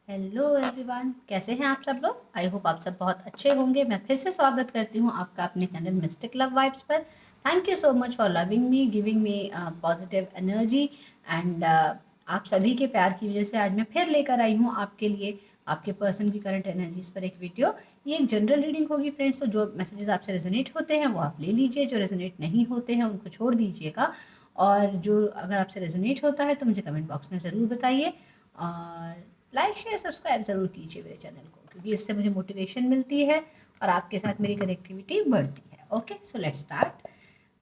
Hello everyone, कैसे हैं आप सब लोग। आई होप आप सब बहुत अच्छे होंगे। मैं फिर से स्वागत करती हूँ आपका अपने चैनल मिस्टिक लव वाइब्स पर। Thank you so much for loving me, giving me positive energy and आप सभी के प्यार की वजह से आज मैं फिर लेकर आई हूँ आपके लिए आपके पर्सन की करंट एनर्जीज पर एक वीडियो। ये एक जनरल रीडिंग होगी फ्रेंड्स, तो जो मैसेजेस आपसे रेजोनेट होते हैं वो आप ले लीजिए, जो रेजोनेट नहीं होते हैं उनको छोड़ दीजिएगा। और जो अगर आपसे रेजोनेट होता है तो मुझे कमेंट बॉक्स में ज़रूर बताइए और लाइक शेयर सब्सक्राइब ज़रूर कीजिए मेरे चैनल को, क्योंकि इससे मुझे मोटिवेशन मिलती है और आपके साथ मेरी कनेक्टिविटी बढ़ती है। Okay, so let's start.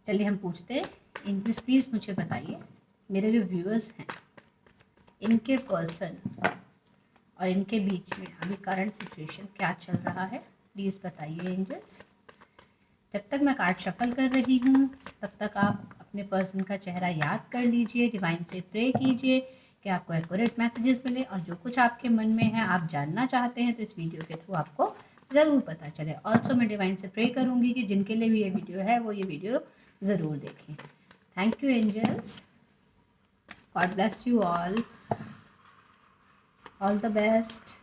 चलिए हम पूछते हैं। एंजल्स प्लीज़ मुझे बताइए, मेरे जो व्यूअर्स हैं इनके पर्सन और इनके बीच में अभी करंट सिचुएशन क्या चल रहा है, प्लीज़ बताइए एंजल्स। जब तक मैं कार्ड शफल कर रही हूँ तब तक आप अपने पर्सन का चेहरा याद कर लीजिए, डिवाइन से प्रे कीजिए कि आपको एक्यूरेट मैसेजेस मिले और जो कुछ आपके मन में है आप जानना चाहते हैं तो इस वीडियो के थ्रू आपको ज़रूर पता चले। ऑल्सो मैं डिवाइन से प्रे करूँगी कि जिनके लिए भी ये वीडियो है वो ये वीडियो ज़रूर देखें। Thank you angels, God bless you all the best.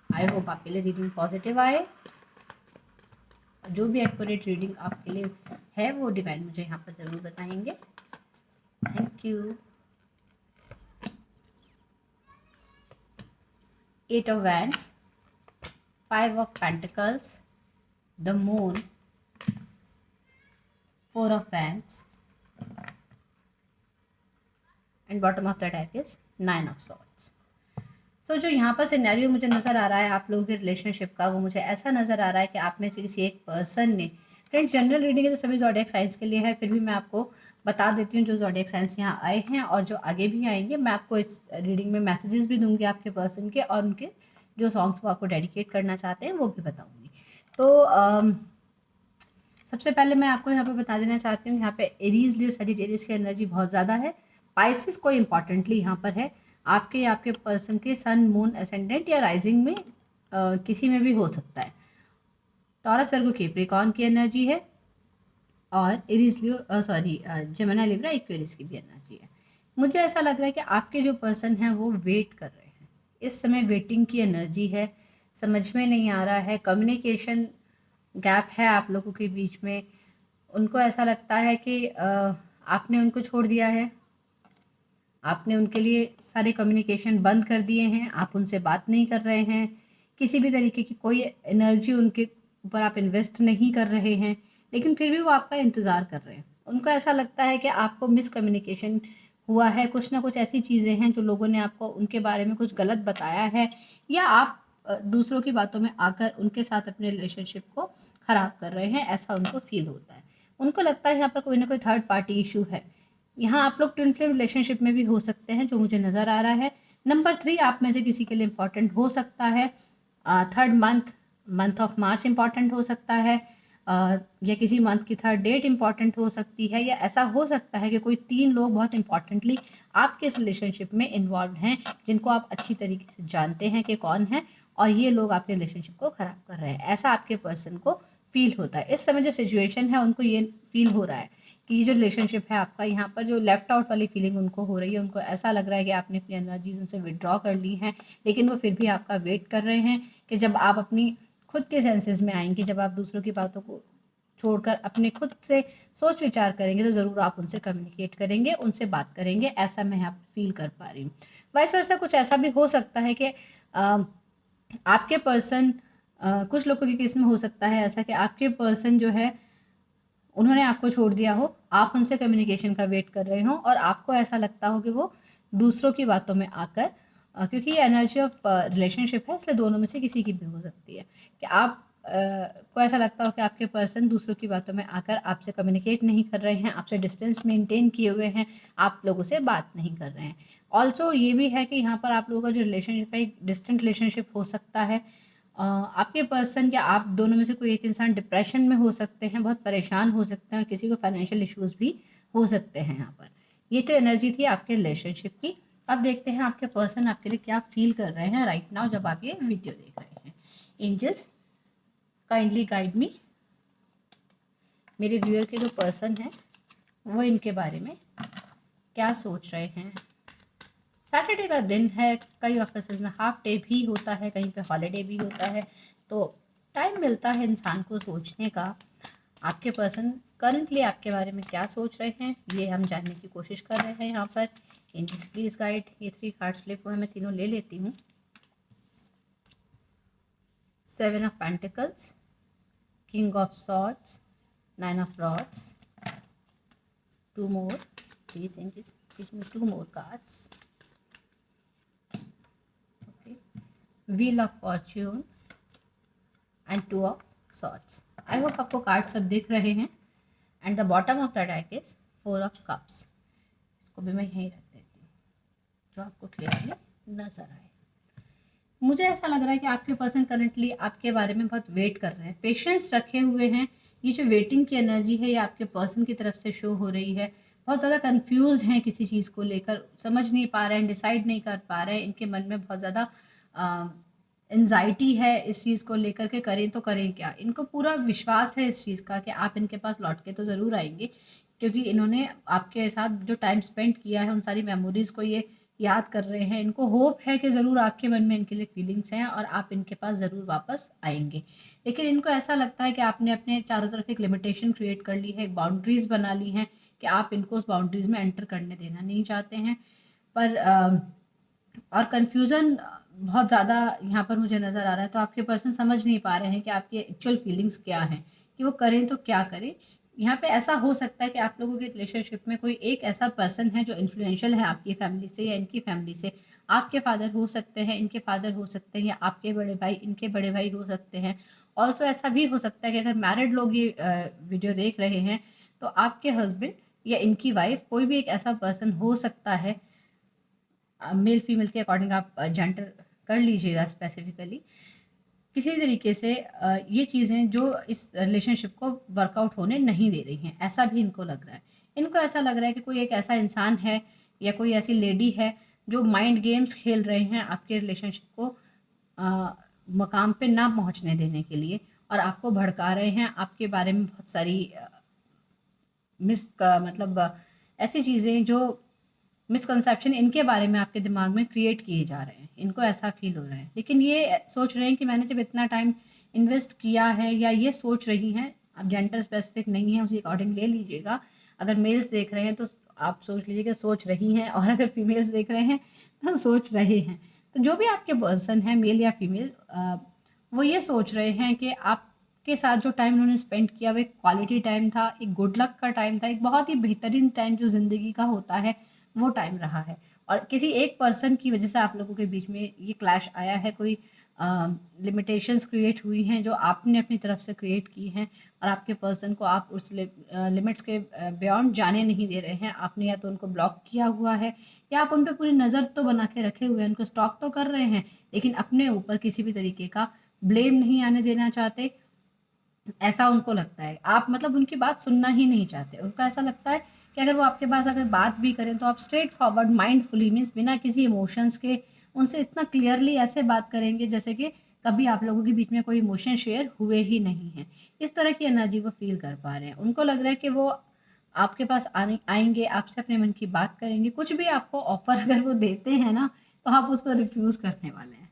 I hope आपके लिए रीडिंग पॉजिटिव आए। जो भी एक्यूरेट रीडिंग आपके लिए है वो डिवाइन मुझे यहाँ पर ज़रूर बताएंगे। Thank you. 8 of Wands, 5 of Pentacles, the Moon, 4 of Wands, and bottom of the deck is 9 of Swords. सो जो यहाँ पर सिनेरियो मुझे नज़र आ रहा है आप लोगों के रिलेशनशिप का, वो मुझे ऐसा नज़र आ रहा है कि आप में से किसी एक पर्सन ने, फ्रेंड्स जनरल रीडिंग है तो सभी ज़ोडिएक साइंस के लिए है, फिर भी मैं आपको बता देती हूँ जो ज़ोडिएक साइंस यहाँ आए हैं और जो आगे भी आएंगे। मैं आपको इस रीडिंग में मैसेजेस भी दूंगी आपके पर्सन के, और उनके जो सॉन्ग्स वो आपको डेडिकेट करना चाहते हैं वो भी बताऊँगी। तो सबसे पहले मैं आपको यहाँ पे बता देना चाहती हूँ, यहाँ पे एरीज लियो सजिटेरियस की एनर्जी बहुत ज़्यादा है। पाइसिस को इम्पॉर्टेंटली यहाँ पर है, आपके पर्सन के सन मून एसेंडेंट या राइजिंग में किसी में भी हो सकता है। टॉरस वर्गो कैप्रिकॉर्न की एनर्जी है और Aries Leo Gemini Libra Aquarius की भी एनर्जी है। मुझे ऐसा लग रहा है कि आपके जो पर्सन हैं वो वेट कर रहे हैं, इस समय वेटिंग की एनर्जी है। समझ में नहीं आ रहा है, कम्युनिकेशन गैप है आप लोगों के बीच में। उनको ऐसा लगता है कि आपने उनको छोड़ दिया है, आपने उनके लिए सारे कम्युनिकेशन बंद कर दिए हैं, आप उनसे बात नहीं कर रहे हैं, किसी भी तरीके की कोई एनर्जी उनके ऊपर आप इन्वेस्ट नहीं कर रहे हैं, लेकिन फिर भी वो आपका इंतज़ार कर रहे हैं। उनको ऐसा लगता है कि आपको मिसकम्युनिकेशन हुआ है, कुछ ना कुछ ऐसी चीज़ें हैं जो लोगों ने आपको उनके बारे में कुछ गलत बताया है, या आप दूसरों की बातों में आकर उनके साथ अपने रिलेशनशिप को ख़राब कर रहे हैं, ऐसा उनको फील होता है। उनको लगता है यहाँ पर कोई ना कोई थर्ड पार्टी इशू है। यहाँ आप लोग ट्विन फ्लेम रिलेशनशिप में भी हो सकते हैं, जो मुझे नज़र आ रहा है। नंबर 3 आप में से किसी के लिए इम्पॉर्टेंट हो सकता है। Third month of March important हो सकता है, या किसी मंथ की थर्ड डेट इम्पॉर्टेंट हो सकती है, या ऐसा हो सकता है कि कोई 3 लोग बहुत इम्पॉर्टेंटली आपके इस रिलेशनशिप में इन्वॉल्व हैं, जिनको आप अच्छी तरीके से जानते हैं कि कौन है, और ये लोग आपके रिलेशनशिप को ख़राब कर रहे हैं, ऐसा आपके पर्सन को फील होता है। इस समय जो सिचुएशन है उनको ये फील हो रहा है कि ये जो रिलेशनशिप है आपका, यहाँ पर जो लेफ्ट आउट वाली फीलिंग उनको हो रही है, उनको ऐसा लग रहा है कि आपने अपनी एनर्जीज उनसे विड्रॉ कर ली हैं, लेकिन वो फिर भी आपका वेट कर रहे हैं कि जब आप अपनी खुद के सेंसेस में आएंगे, जब आप दूसरों की बातों को छोड़कर अपने खुद से सोच विचार करेंगे तो ज़रूर आप उनसे कम्युनिकेट करेंगे, उनसे बात करेंगे, ऐसा मैं यहाँ पर फील कर पा रही हूँ। वाइस वर्सा कुछ ऐसा भी हो सकता है कि आपके पर्सन, कुछ लोगों के केस में हो सकता है ऐसा कि आपके पर्सन जो है उन्होंने आपको छोड़ दिया हो, आप उनसे कम्युनिकेशन का वेट कर रहे हो और आपको ऐसा लगता हो कि वो दूसरों की बातों में आकर, क्योंकि ये एनर्जी ऑफ रिलेशनशिप है इसलिए दोनों में से किसी की भी हो सकती है कि आप को ऐसा लगता हो कि आपके पर्सन दूसरों की बातों में आकर आपसे कम्युनिकेट नहीं कर रहे हैं, आपसे डिस्टेंस मेंटेन किए हुए हैं, आप लोगों से बात नहीं कर रहे हैं। ऑल्सो ये भी है कि यहाँ पर आप लोगों का जो रिलेशनशिप है एक डिस्टेंट रिलेशनशिप हो सकता है। आपके पर्सन या आप दोनों में से कोई एक इंसान डिप्रेशन में हो सकते हैं, बहुत परेशान हो सकते हैं, और किसी को फाइनेंशियल इश्यूज भी हो सकते हैं यहाँ पर। ये तो एनर्जी थी आपके रिलेशनशिप की। अब देखते हैं आपके पर्सन आपके लिए क्या फील कर रहे हैं राइट नाउ जब आप ये वीडियो देख रहे हैं। एंजल्स काइंडली गाइड मी, मेरे व्यूअर के जो पर्सन हैं वो इनके बारे में क्या सोच रहे हैं। सैटरडे का दिन है, कई ऑफिस में हाफ डे भी होता है, कहीं पे हॉलीडे भी होता है, तो टाइम मिलता है इंसान को सोचने का। आपके पर्सन करंटली आपके बारे में क्या सोच रहे हैं, ये हम जानने की कोशिश कर रहे हैं यहाँ पर इन दिस प्लीज गाइड। ये 3 कार्ड्स फ्लिप हुए, मैं तीनों ले लेती हूँ। 7 of pentacles, king of swords, 9 of rods, 2 more, please in this, give me 2 more cards. Okay, wheel of fortune and 2 of swords. I hope आपको कार्ड सब दिख रहे हैं। And the bottom of the deck is 4 of cups. इसको भी मैं यहीं रख देती हूँ जो आपको क्लियरली नजर आए। मुझे ऐसा लग रहा है कि आपके पर्सन करंटली आपके बारे में बहुत वेट कर रहे हैं, पेशेंस रखे हुए हैं। ये जो वेटिंग की एनर्जी है ये आपके पर्सन की तरफ से शो हो रही है। बहुत ज़्यादा कंफ्यूज्ड हैं किसी चीज़ को लेकर, समझ नहीं पा रहे हैं, डिसाइड नहीं कर पा रहे हैं। इनके मन में बहुत ज़्यादा एंजाइटी है इस चीज़ को लेकर के करें तो करें क्या। इनको पूरा विश्वास है इस चीज़ का कि आप इनके पास लौट के तो ज़रूर आएंगे, क्योंकि इन्होंने आपके साथ जो टाइम स्पेंड किया है उन सारी मेमोरीज़ को ये याद कर रहे हैं। इनको होप है कि ज़रूर आपके मन में इनके लिए फीलिंग्स हैं और आप इनके पास ज़रूर वापस आएंगे। लेकिन इनको ऐसा लगता है कि आपने अपने चारों तरफ एक लिमिटेशन क्रिएट कर ली है, एक बाउंड्रीज़ बना ली हैं कि आप इनको उस बाउंड्रीज़ में एंटर करने देना नहीं चाहते हैं। पर और कन्फ्यूज़न बहुत ज़्यादा यहाँ पर मुझे नज़र आ रहा है। तो आपके पर्सन समझ नहीं पा रहे हैं कि आपकी एक्चुअल फीलिंग्स क्या हैं, कि वो करें तो क्या करें। यहाँ पे ऐसा हो सकता है कि आप लोगों के रिलेशनशिप में कोई एक ऐसा पर्सन है जो इन्फ्लुएंशियल है आपकी फैमिली से या इनकी फैमिली से। आपके फादर हो सकते हैं, इनके फादर हो सकते हैं, या आपके बड़े भाई इनके बड़े भाई हो सकते हैं। ऑल्सो ऐसा भी हो सकता है कि अगर मैरिड लोग ये वीडियो देख रहे हैं तो आपके हस्बैंड या इनकी वाइफ, कोई भी एक ऐसा पर्सन हो सकता है। मेल फीमेल के अकॉर्डिंग आप जेंडर कर लीजिएगा स्पेसिफिकली। किसी तरीके से ये चीज़ें जो इस रिलेशनशिप को वर्कआउट होने नहीं दे रही हैं, ऐसा भी इनको लग रहा है। इनको ऐसा लग रहा है कि कोई एक ऐसा इंसान है या कोई ऐसी लेडी है जो माइंड गेम्स खेल रहे हैं आपके रिलेशनशिप को मकाम पे ना पहुंचने देने के लिए, और आपको भड़का रहे हैं। आपके बारे में बहुत सारी मतलब ऐसी चीज़ें जो मिसकंसेप्शन इनके बारे में आपके दिमाग में क्रिएट किए जा रहे हैं। इनको ऐसा फील हो रहा है, लेकिन ये सोच रहे हैं कि मैंने जब इतना टाइम इन्वेस्ट किया है, या ये सोच रही हैं, अब जेंडर स्पेसिफिक नहीं है, उसी अकॉर्डिंग ले लीजिएगा। अगर मेल्स देख रहे हैं तो आप सोच लीजिए कि सोच रही हैं, और अगर फीमेल्स देख रहे हैं तो सोच रहे हैं। तो जो भी आपके पर्सन है, मेल या फीमेल, वो ये सोच रहे हैं कि आपके साथ जो टाइम उन्होंने स्पेंड किया वो एक क्वालिटी टाइम था, एक गुड लक का टाइम था, एक बहुत ही बेहतरीन टाइम जो ज़िंदगी का होता है वो टाइम रहा है। और किसी एक पर्सन की वजह से आप लोगों के बीच में ये क्लैश आया है, कोई लिमिटेशंस क्रिएट हुई हैं जो आपने अपनी तरफ से क्रिएट की हैं, और आपके पर्सन को आप उस लिमिट्स के बियॉन्ड जाने नहीं दे रहे हैं। आपने या तो उनको ब्लॉक किया हुआ है, या आप उन पर पूरी नज़र तो बना के रखे हुए हैं, उनको स्टॉक तो कर रहे हैं, लेकिन अपने ऊपर किसी भी तरीके का ब्लेम नहीं आने देना चाहते। ऐसा उनको लगता है, आप मतलब उनकी बात सुनना ही नहीं चाहते। उनको ऐसा लगता है कि अगर वो आपके पास अगर बात भी करें तो आप स्ट्रेट फॉरवर्ड माइंडफुली, मीन्स बिना किसी इमोशंस के उनसे इतना क्लियरली ऐसे बात करेंगे जैसे कि कभी आप लोगों के बीच में कोई इमोशन शेयर हुए ही नहीं है। इस तरह की एनर्जी वो फील कर पा रहे हैं। उनको लग रहा है कि वो आपके पास आएंगे, आपसे अपने मन की बात करेंगे। कुछ भी आपको ऑफर अगर वो देते हैं ना, तो आप उसको रिफ्यूज़ करने वाले हैं,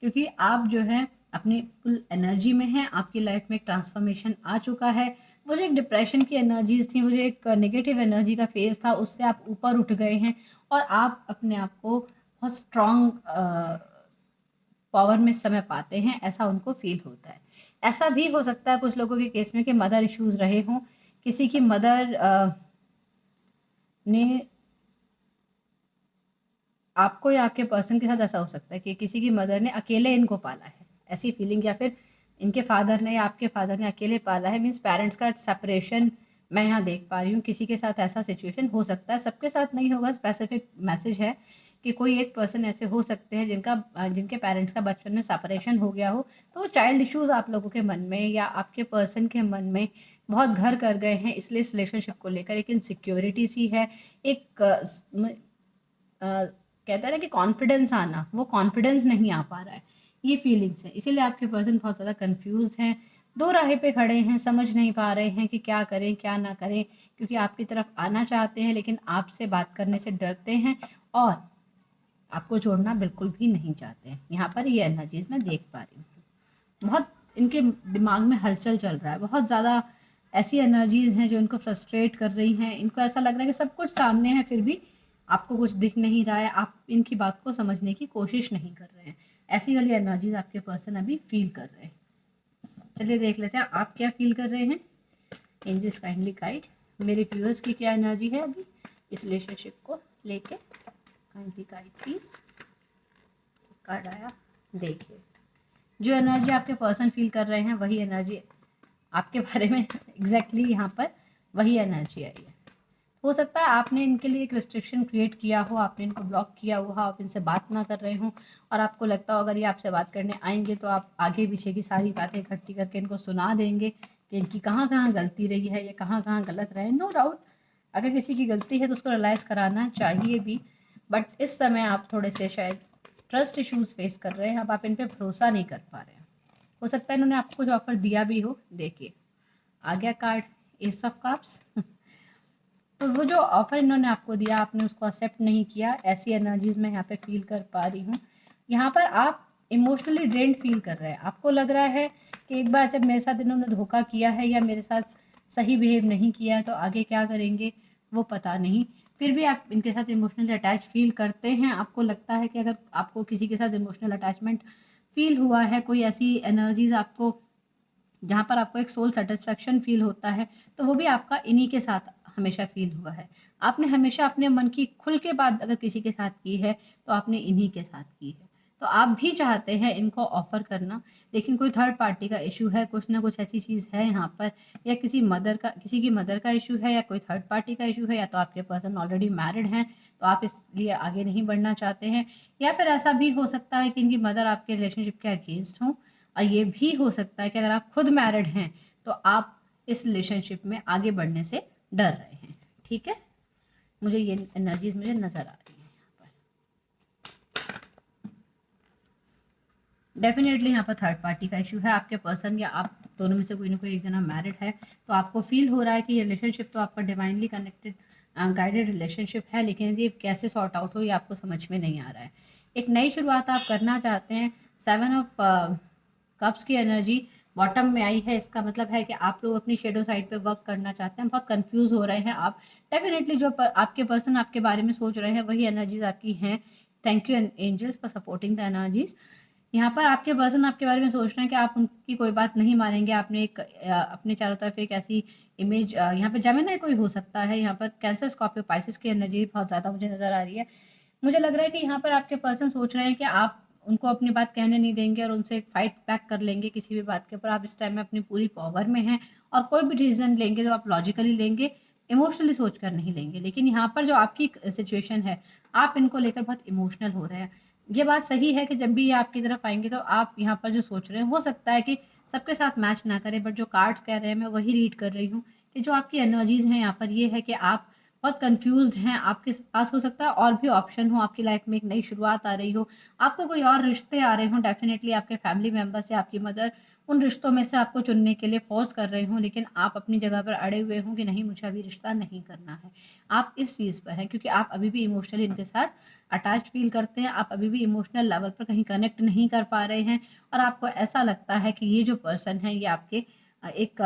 क्योंकि आप जो है अपनी फुल एनर्जी में हैं। आपकी लाइफ में एक ट्रांसफॉर्मेशन आ चुका है। वो जो एक डिप्रेशन की एनर्जीज़ थी, वो जो एक नेगेटिव एनर्जी का फेज़ था, उससे आप ऊपर उठ गए हैं, और आप अपने आप को बहुत स्ट्रॉन्ग पावर में इस समय पाते हैं, ऐसा उनको फ़ील होता है। ऐसा भी हो सकता है कुछ लोगों के केस में कि मदर इश्यूज़ रहे हों, किसी की मदर ने आपको या आपके पर्सन के साथ ऐसा हो सकता है कि किसी की मदर ने अकेले इनको पाला है, ऐसी फीलिंग, या फिर इनके फादर ने या आपके फादर ने अकेले पाला है, मीन्स पेरेंट्स का सेपरेशन मैं यहाँ देख पा रही हूँ। किसी के साथ ऐसा सिचुएशन हो सकता है, सबके साथ नहीं होगा। स्पेसिफिक मैसेज है कि कोई एक पर्सन ऐसे हो सकते हैं जिनके पेरेंट्स का बचपन में सेपरेशन हो गया हो, तो वो चाइल्ड इश्यूज़ आप लोगों के मन में या आपके पर्सन के मन में बहुत घर कर गए हैं। इसलिए इस रिलेशनशिप को लेकर एक इनसिक्योरिटी सी है, एक कहते हैं ना कि कॉन्फिडेंस आना, वो कॉन्फिडेंस नहीं आ पा रहा है, ये फीलिंग्स है। इसीलिए आपके पर्सन बहुत ज़्यादा कंफ्यूज्ड हैं, दो राह पे खड़े हैं, समझ नहीं पा रहे हैं कि क्या करें क्या ना करें, क्योंकि आपकी तरफ आना चाहते हैं लेकिन आपसे बात करने से डरते हैं, और आपको छोड़ना बिल्कुल भी नहीं चाहते हैं। यहाँ पर ये एनर्जीज मैं देख पा रही हूँ, बहुत इनके दिमाग में हलचल चल रहा है, बहुत ज़्यादा ऐसी एनर्जीज हैं जो इनको फ्रस्ट्रेट कर रही हैं। इनको ऐसा लग रहा है कि सब कुछ सामने है, फिर भी आपको कुछ दिख नहीं रहा है, आप इनकी बात को समझने की कोशिश नहीं कर रहे हैं। ऐसी वाली एनर्जीज आपके पर्सन अभी फील कर रहे हैं। चलिए देख लेते हैं आप क्या फील कर रहे हैं। एंजल्स काइंडली गाइड, मेरे व्यूअर्स की क्या एनर्जी है अभी इस रिलेशनशिप को लेके। Kindly guide please. कार्ड आया, देखिए जो एनर्जी आपके पर्सन फील कर रहे हैं वही एनर्जी आपके बारे में एग्जैक्टली यहाँ पर वही एनर्जी आई है। हो सकता है आपने इनके लिए एक रिस्ट्रिक्शन क्रिएट किया हो, आपने इनको ब्लॉक किया हुआ, आप इनसे बात ना कर रहे हो और आपको लगता हो अगर ये आपसे बात करने आएंगे तो आप आगे पीछे की सारी बातें इकट्ठी करके इनको सुना देंगे कि इनकी कहाँ कहाँ गलती रही है या कहाँ कहाँ गलत रहे। नो डाउट अगर किसी की गलती है तो उसको रियलाइज़ कराना चाहिए भी, बट इस समय आप थोड़े से शायद ट्रस्ट इश्यूज फेस कर रहे हैं। अब आप इन पर भरोसा नहीं कर पा रहे हैं। हो सकता है इन्होंने आपको कुछ ऑफर दिया भी हो। देखिए आ गया कार्ड एस ऑफ कप्स। तो वो जो ऑफर इन्होंने आपको दिया आपने उसको एक्सेप्ट नहीं किया, ऐसी एनर्जीज मैं यहाँ पे फील कर पा रही हूँ। यहाँ पर आप इमोशनली ड्रेन्ड फील कर रहे हैं। आपको लग रहा है कि एक बार जब मेरे साथ इन्होंने धोखा किया है या मेरे साथ सही बिहेव नहीं किया है तो आगे क्या करेंगे वो पता नहीं, फिर भी आप इनके साथ इमोशनली अटैच फील करते हैं। आपको लगता है कि अगर आपको किसी के साथ इमोशनल अटैचमेंट फील हुआ है, कोई ऐसी एनर्जीज आपको जहाँ पर आपको एक सोल सेटिस्फेक्शन फील होता है, तो वो भी आपका इन्हीं के साथ हमेशा फील हुआ है। आपने हमेशा अपने मन की खुल के बात अगर किसी के साथ की है तो आपने इन्हीं के साथ की है। तो आप भी चाहते हैं इनको ऑफ़र करना, लेकिन कोई थर्ड पार्टी का इशू है, कुछ ना कुछ ऐसी चीज़ है यहाँ पर, या किसी की मदर का इशू है या कोई थर्ड पार्टी का इशू है, या तो आपके पर्सन ऑलरेडी मैरिड हैं तो आप इसलिए आगे नहीं बढ़ना चाहते हैं, या फिर ऐसा भी हो सकता है कि इनकी मदर आपके रिलेशनशिप के अगेंस्ट हों। और ये भी हो सकता है कि अगर आप खुद मैरिड हैं तो आप इस रिलेशनशिप में आगे बढ़ने से डर रहे हैं। ठीक है, मुझे ये एनर्जीज मुझे नज़र आ रही है यहाँ पर। डेफिनेटली यहाँ पर थर्ड पार्टी का इशू है। आपके पर्सन या आप दोनों में से कोई ना कोई एक जना मैरिड है, तो आपको फील हो रहा है कि ये रिलेशनशिप तो आपका डिवाइनली कनेक्टेड गाइडेड रिलेशनशिप है, लेकिन ये कैसे सॉर्ट आउट हो ये आपको समझ में नहीं आ रहा है। एक नई शुरुआत आप करना चाहते हैं। 7 ऑफ कप्स की एनर्जी बॉटम में आई है, इसका मतलब है कि आप लोग अपनी शेडो साइड पे वर्क करना चाहते हैं। बहुत कंफ्यूज हो रहे हैं आप। डेफिनेटली जो आपके पर्सन आपके बारे में सोच रहे हैं वही एनर्जीज आपकी हैं। Thank you angels for supporting the energies. यहाँ पर आपके पर्सन आपके बारे में सोच रहे हैं कि आप उनकी कोई बात नहीं मानेंगे। आपने एक अपने चारों तरफ एक ऐसी इमेज, यहाँ पे जेमिनी कोई हो सकता है, यहाँ पर कैंसर स्कॉर्पियो पाइसेस की एनर्जी बहुत ज़्यादा मुझे नज़र आ रही है। मुझे लग रहा है कि यहाँ पर आपके पर्सन सोच रहे हैं कि आप उनको अपनी बात कहने नहीं देंगे और उनसे फाइट बैक कर लेंगे किसी भी बात के ऊपर। आप इस टाइम में अपनी पूरी पावर में हैं और कोई भी डिसीजन लेंगे तो आप लॉजिकली लेंगे, इमोशनली सोच कर नहीं लेंगे। लेकिन यहाँ पर जो आपकी सिचुएशन है, आप इनको लेकर बहुत इमोशनल हो रहे हैं। ये बात सही है कि जब भी ये आपकी तरफ आएंगे तो आप यहाँ पर जो सोच रहे हैं हो सकता है कि सबके साथ मैच ना करें, बट जो कार्ड्स कह रहे हैं मैं वही रीड कर रही हूँ कि जो आपकी एनर्जीज हैं यहाँ पर ये है कि आप बहुत कंफ्यूज्ड हैं। आपके पास हो सकता है और भी ऑप्शन हो, आपकी लाइफ में एक नई शुरुआत आ रही हो, आपको कोई और रिश्ते आ रहे हों, डेफिनेटली आपके फैमिली मेम्बर्स या आपकी मदर उन रिश्तों में से आपको चुनने के लिए फोर्स कर रहे हों, लेकिन आप अपनी जगह पर अड़े हुए हों कि नहीं मुझे अभी रिश्ता नहीं करना है। आप इस चीज़ पर हैं क्योंकि आप अभी भी इमोशनली इनके साथ अटैच फील करते हैं। आप अभी भी इमोशनल लेवल पर कहीं कनेक्ट नहीं कर पा रहे हैं और आपको ऐसा लगता है कि ये जो पर्सन है ये आपके एक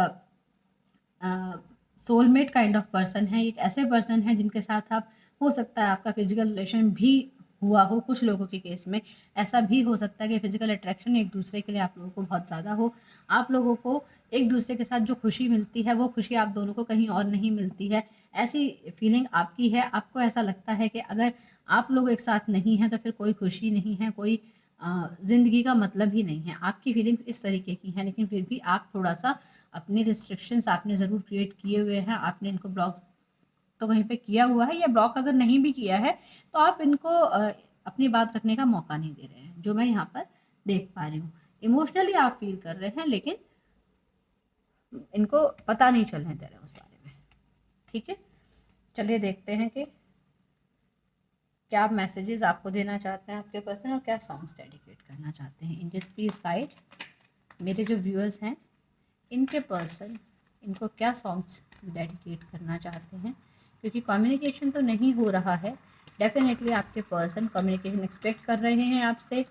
सोलमेट काइंड ऑफ पर्सन है। एक ऐसे पर्सन है जिनके साथ आप, हो सकता है आपका फिजिकल रिलेशन भी हुआ हो, कुछ लोगों के केस में ऐसा भी हो सकता है कि फिजिकल अट्रैक्शन एक दूसरे के लिए आप लोगों को बहुत ज़्यादा हो। आप लोगों को एक दूसरे के साथ जो खुशी मिलती है वो खुशी आप दोनों को कहीं और नहीं मिलती है, ऐसी फीलिंग आपकी है। आपको ऐसा लगता है कि अगर आप लोग एक साथ नहीं हैं तो फिर कोई खुशी नहीं है, कोई ज़िंदगी का मतलब ही नहीं है। आपकी फीलिंग्स इस तरीके की हैं, लेकिन फिर भी आप थोड़ा सा अपने रिस्ट्रिक्शंस आपने ज़रूर क्रिएट किए हुए हैं। आपने इनको ब्लॉक तो कहीं पे किया हुआ है, या ब्लॉक अगर नहीं भी किया है तो आप इनको अपनी बात रखने का मौका नहीं दे रहे हैं, जो मैं यहाँ पर देख पा रही हूँ। इमोशनली आप फील कर रहे हैं लेकिन इनको पता नहीं चलने दे रहे हैं उस बारे में। ठीक है, चलिए देखते हैं कि क्या मैसेजेस आपको देना चाहते हैं आपके पर्सन और क्या सॉन्ग्स डेडिकेट करना चाहते हैं। एंजल्स प्लीज गाइड मेरे जो व्यूअर्स हैं इनके पर्सन इनको क्या सॉन्ग्स डेडिकेट करना चाहते हैं, क्योंकि कम्युनिकेशन तो नहीं हो रहा है डेफिनेटली आपके पर्सन कम्युनिकेशन एक्सपेक्ट कर रहे हैं आपसे।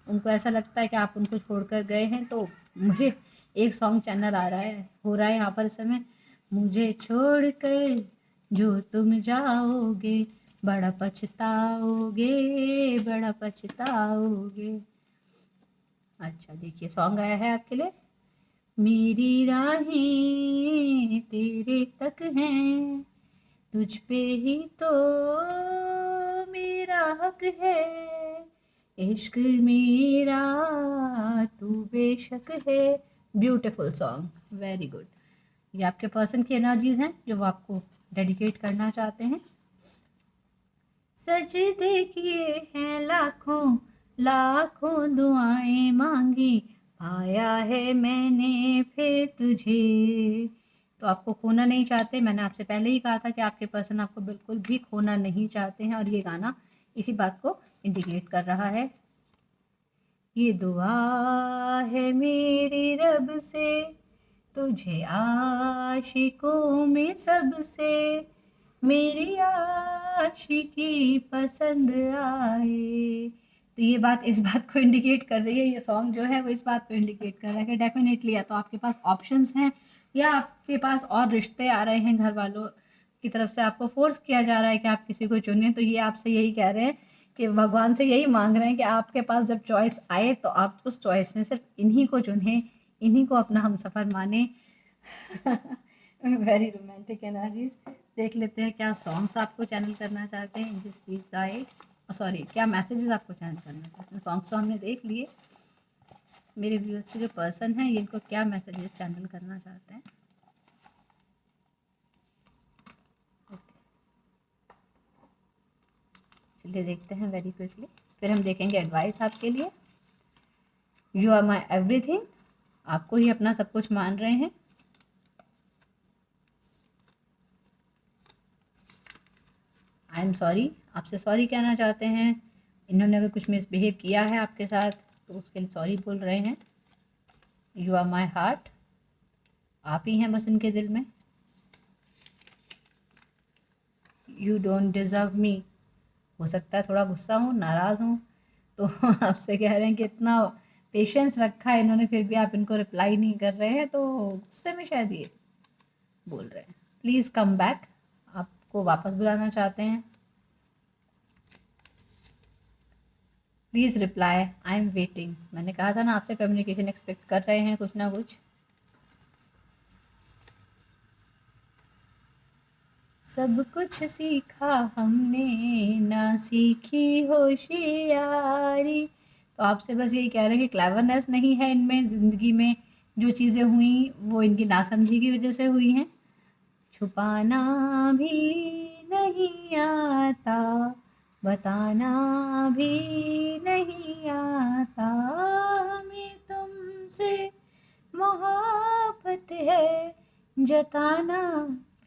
उनको ऐसा लगता है कि आप उनको छोड़कर गए हैं। तो मुझे एक सॉन्ग चैनल आ रहा है, हो रहा है यहाँ पर इस समय, मुझे छोड़कर जो तुम जाओगे बड़ा पछताओगे, बड़ा पछताओगे। अच्छा देखिए सॉन्ग आया है आपके लिए। मेरी राहें तेरे तक हैं, तुझ पे ही तो मेरा हक है, इश्क मेरा तू बेशक है। Beautiful song, very good. ये आपके पर्सन की एनर्जीज हैं जो वो आपको डेडिकेट करना चाहते हैं। सजदे किए हैं लाखों लाखों दुआएं मांगी, पाया है मैंने फिर तुझे। तो आपको खोना नहीं चाहते। मैंने आपसे पहले ही कहा था कि आपके पर्सन आपको बिल्कुल भी खोना नहीं चाहते हैं, और ये गाना इसी बात को इंडिकेट कर रहा है। ये दुआ है मेरी रब से, तुझे आशिकों में सबसे मेरी आशिकी पसंद आए। तो ये बात इस बात को इंडिकेट कर रही है, ये सॉन्ग जो है वो इस बात को इंडिकेट कर रहा है कि डेफिनेटली या तो आपके पास ऑप्शंस हैं, या आपके पास और रिश्ते आ रहे हैं, घर वालों की तरफ से आपको फोर्स किया जा रहा है कि आप किसी को चुनें। तो ये आपसे यही कह रहे हैं कि भगवान से यही मांग रहे हैं कि आपके पास जब चॉइस आए तो आप उस चॉइस में सिर्फ इन्हीं को चुनें, इन्हीं को अपना हमसफ़र माने। Very romantic energies. देख लेते हैं क्या सॉन्ग्स आपको चैनल करना चाहते हैं, जिस प्लीज गाइड सॉरी क्या मैसेजेस आपको चैनल करना चाहते हैं। सॉन्ग्स तो हमने देख लिए। मेरे व्यूअर्स के जो पर्सन हैं इनको क्या मैसेजेस चैनल करना चाहते हैं। ओके चलिए देखते हैं वेरी क्विकली, फिर हम देखेंगे एडवाइस आपके लिए। यू आर माई एवरीथिंग, आपको ही अपना सब कुछ मान रहे हैं। आई एम सॉरी, आपसे सॉरी कहना चाहते हैं। इन्होंने अगर कुछ मिसबिहेव किया है आपके साथ तो उसके लिए सॉरी बोल रहे हैं। यू आर माई हार्ट, आप ही हैं बस इनके दिल में। यू डोंट डिज़र्व मी, हो सकता है थोड़ा गुस्सा हूँ, नाराज़ हूँ, तो आपसे कह रहे हैं कि इतना पेशेंस रखा है इन्होंने फिर भी आप इनको रिप्लाई नहीं कर रहे हैं, तो गुस्से में शायद ये बोल रहे हैं। प्लीज़ कम बैक, आपको वापस बुलाना चाहते हैं। Please reply, I am waiting. मैंने कहा था ना आपसे कम्युनिकेशन एक्सपेक्ट कर रहे हैं कुछ ना कुछ। सब कुछ सीखा हमने, ना सीखी होशियारी। तो आपसे बस यही कह रहे हैं कि क्लेवरनेस नहीं है इनमें, ज़िंदगी में जो चीज़ें हुई वो इनकी नासमझी की वजह से हुई हैं। छुपाना भी नहीं आता, बताना भी नहीं आता, हमें तुमसे मोहब्बत है, जताना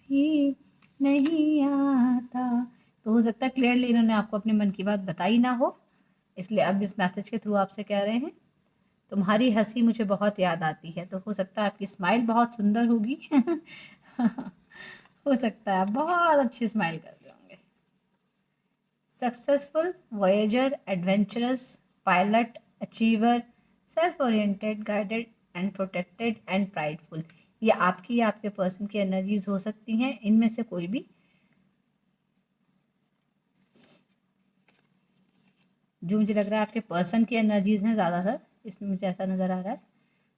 भी नहीं आता। तो हो सकता है क्लियरली इन्होंने आपको अपने मन की बात बताई ना हो, इसलिए अब इस मैसेज के थ्रू आपसे कह रहे हैं तुम्हारी हंसी मुझे बहुत याद आती है। तो हो सकता है आपकी स्माइल बहुत सुंदर होगी। हो सकता है आप बहुत अच्छी स्माइल कर रहे होंगे। Successful, Voyager, adventurous, pilot, achiever, self oriented, guided and protected and prideful. ये आपकी या आपके पर्सन की एनर्जीज हो सकती हैं, इनमें से कोई भी। जो मुझे लग रहा है आपके पर्सन की एनर्जीज हैं ज़्यादातर, इसमें मुझे ऐसा नज़र आ रहा है।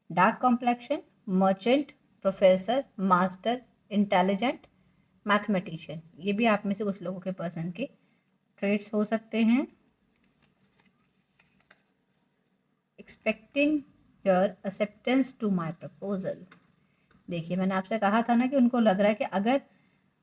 Dark complexion, merchant, professor, master, intelligent, mathematician. ये भी आप में से कुछ लोगों के पर्सन के ट्रेड्स हो सकते हैं। Expecting your acceptance to my proposal. देखिए मैंने आपसे कहा था ना कि उनको लग रहा है कि अगर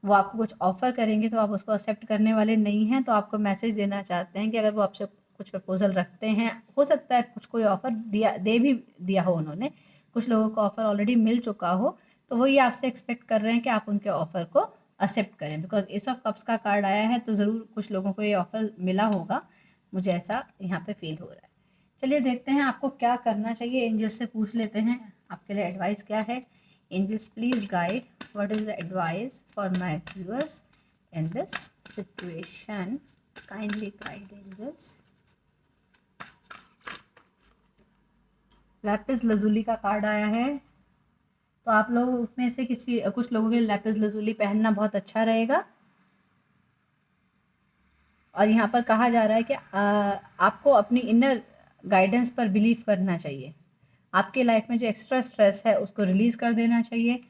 वो आपको कुछ ऑफ़र करेंगे तो आप उसको एक्सेप्ट करने वाले नहीं हैं। तो आपको मैसेज देना चाहते हैं कि अगर वो आपसे कुछ प्रपोजल रखते हैं, हो सकता है कुछ कोई ऑफ़र भी दिया हो उन्होंने, कुछ लोगों को ऑफ़र ऑलरेडी मिल चुका हो, तो वो ये आपसे एक्सपेक्ट कर रहे हैं कि आप उनके ऑफ़र को एक्सेप्ट करें। बिकॉज एस ऑफ कप्स का कार्ड आया है तो ज़रूर कुछ लोगों को ये ऑफ़र मिला होगा, मुझे ऐसा यहाँ पे फील हो रहा है। चलिए देखते हैं आपको क्या करना चाहिए। एंजल्स से पूछ लेते हैं आपके लिए एडवाइस क्या है। Angels please guide what is the advice for my viewers in this situation. Kindly guide angels. Lapis lazuli का कार्ड आया है, तो आप लोग में से कुछ लोगों के लिए लैपिस लजुली पहनना बहुत अच्छा रहेगा। और यहाँ पर कहा जा रहा है कि आपको अपनी इनर गाइडेंस पर बिलीव करना चाहिए। आपके लाइफ में जो एक्स्ट्रा स्ट्रेस है उसको रिलीज़ कर देना चाहिए,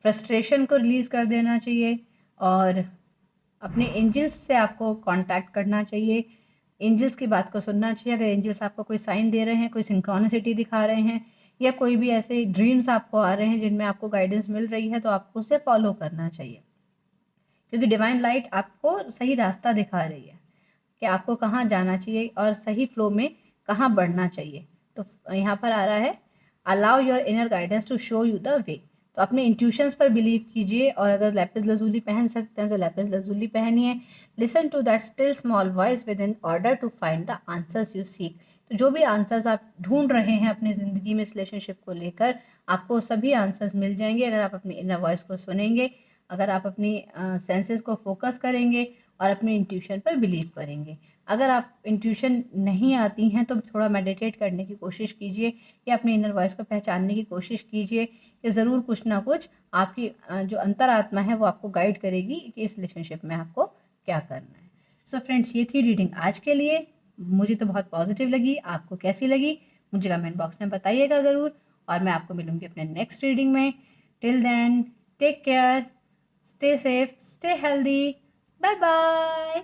फ्रस्ट्रेशन को रिलीज़ कर देना चाहिए, और अपने एंजल्स से आपको कांटेक्ट करना चाहिए। एंजल्स की बात को सुनना चाहिए। अगर एंजल्स आपको कोई साइन दे रहे हैं, कोई सिंक्रोनिसिटी दिखा रहे हैं, या कोई भी ऐसे ड्रीम्स आपको आ रहे हैं जिनमें आपको गाइडेंस मिल रही है, तो आपको उसे फॉलो करना चाहिए, क्योंकि डिवाइन लाइट आपको सही रास्ता दिखा रही है कि आपको कहाँ जाना चाहिए और सही फ्लो में कहाँ बढ़ना चाहिए। तो यहाँ पर आ रहा है allow your inner guidance to show you the way. तो अपने इंट्यूशंस पर बिलीव कीजिए, और अगर लैपिस लजुली पहन सकते हैं तो लैपिस लजुली पहनिए। Listen to that still small voice within order to find the answers you seek. तो जो भी आंसर्स आप ढूंढ रहे हैं अपनी ज़िंदगी में इस रिलेशनशिप को लेकर, आपको सभी आंसर्स मिल जाएंगे अगर आप अपनी इनर वॉइस को सुनेंगे, अगर आप अपनी सेंसेस को फोकस करेंगे और अपने इंट्यूशन पर बिलीव करेंगे। अगर आप इंट्यूशन नहीं आती हैं तो थोड़ा मेडिटेट करने की कोशिश कीजिए, या अपनी इनर वॉइस को पहचानने की कोशिश कीजिए कि ज़रूर कुछ ना कुछ आपकी जो अंतरात्मा है वो आपको गाइड करेगी कि इस रिलेशनशिप में आपको क्या करना है। सो फ्रेंड्स, ये थी रीडिंग आज के लिए। मुझे तो बहुत पॉजिटिव लगी, आपको कैसी लगी मुझे कमेंट बॉक्स में बताइएगा ज़रूर, और मैं आपको मिलूँगी अपने नेक्स्ट रीडिंग में। Till then, take care, stay safe, stay healthy. Bye bye.